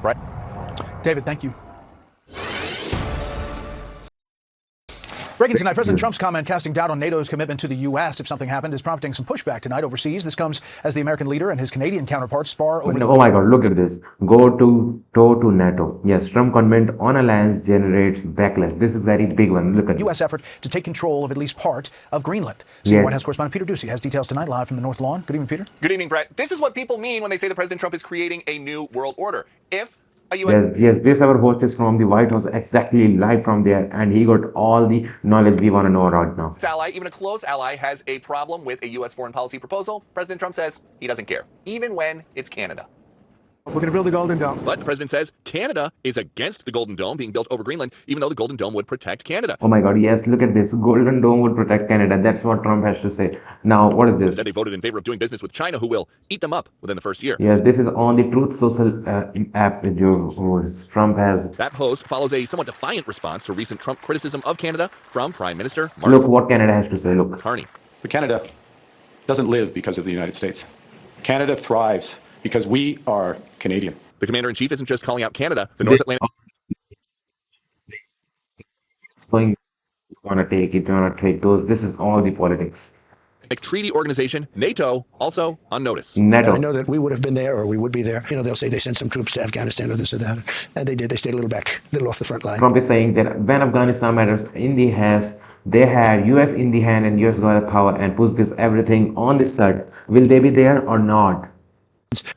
Brett? David, thank you. Breaking tonight, President Trump's comment casting doubt on NATO's commitment to the U.S. if something happened is prompting some pushback tonight overseas. This comes as the American leader and his Canadian counterparts spar over Oh my God, look at this. Go to toe to NATO. Yes, Trump comment on alliance generates backlash. This is very big one. Look at U.S. effort to take control of at least part of Greenland. Yes. Senior White House correspondent Peter Doocy has details tonight live from the North Lawn. Good evening, Peter. Good evening, Brett. This is what people mean when they say that President Trump is creating a new world order. If a U.S. Yes, this our host is from the White House, exactly live from there, and he got all the knowledge we want to know right now. ally, even a close ally, has a problem with a U.S. foreign policy proposal, President Trump says he doesn't care, even when it's Canada. We're going to build the Golden Dome. But the president says Canada is against the Golden Dome being built over Greenland, even though the Golden Dome would protect Canada. Oh my God, yes, look at this. Golden Dome would protect Canada. That's what Trump has to say. Now, what is this? Instead, they voted in favor of doing business with China, who will eat them up within the first year. Yes, this is on the Truth Social app Trump has. That post follows a somewhat defiant response to recent Trump criticism of Canada from Prime Minister Mark Look what Canada has to say, look. Carney. But Canada doesn't live because of the United States. Canada thrives because we are Canadian. The commander-in-chief isn't just calling out Canada, the North Atlantic... You want to take it, you want to take those. This is all the politics. Treaty Organization, NATO, also on notice. NATO. I know that we would have been there, or we would be there. You know, they'll say they sent some troops to Afghanistan or this or that. And they did. They stayed a little back, a little off the front line. Trump is saying that when Afghanistan matters in the hands, they have US in the hand and US got power and puts this everything on this side. Will they be there or not?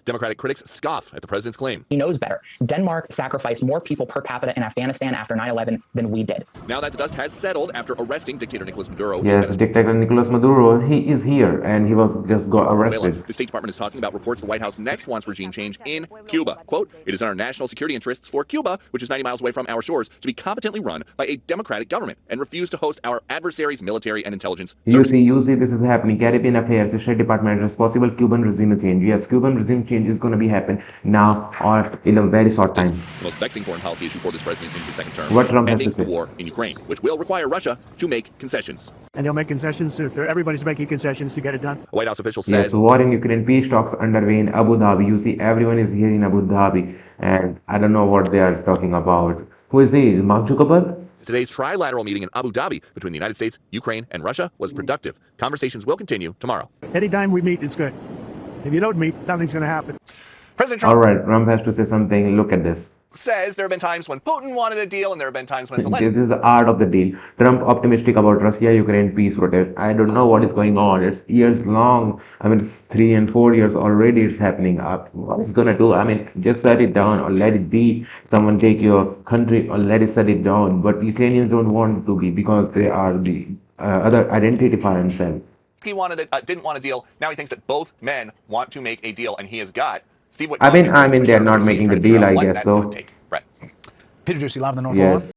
Democratic critics scoff at the president's claim. He knows better. Denmark sacrificed more people per capita in Afghanistan after 9/11 than we did. Now that the dust has settled after arresting dictator Nicolas Maduro. Yes, dictator Nicolas Maduro, he is here and he was just got arrested. The State Department is talking about reports the White House next wants regime change in Cuba. Quote, it is in our national security interests for Cuba, which is 90 miles away from our shores, to be competently run by a democratic government and refuse to host our adversaries' military and intelligence services. You see this is happening. Caribbean Affairs, the State Department is possible Cuban regime change. Yes, Cuban regime change is going to be happen now or in a very short time. The most vexing foreign policy issue for this president in his second term. What Trump has ending to say. the war in Ukraine, which will require Russia to make concessions. And they'll make concessions. Everybody's making concessions to get it done. A White House official Yes, says war in Ukraine, peace talks underway in Abu Dhabi. You see, everyone is here in Abu Dhabi, and I don't know what they are talking about. Who is he? Mark Zuckerberg? today's trilateral meeting in Abu Dhabi between the United States, Ukraine, and Russia was productive. Conversations will continue tomorrow. Anytime we meet, it's good. If you don't meet, nothing's going to happen. President Trump All right, Trump has to say something. Look at this. says there have been times when Putin wanted a deal and there have been times when Zelensky... This is the art of the deal. Trump optimistic about Russia-Ukraine peace protest. I don't know what is going on. It's years long. I mean, 3 and 4 years already it's happening. What is gonna do? I mean, just shut it down or let it be. Someone take your country or let it shut it down. But Ukrainians don't want to be because they are the other identify themselves. He didn't want a deal. Now he thinks that both men want to make a deal, and he has got Steve. I mean, they're not making the deal, I guess. So. Peter Doocy, live in the North Yes. Lawn.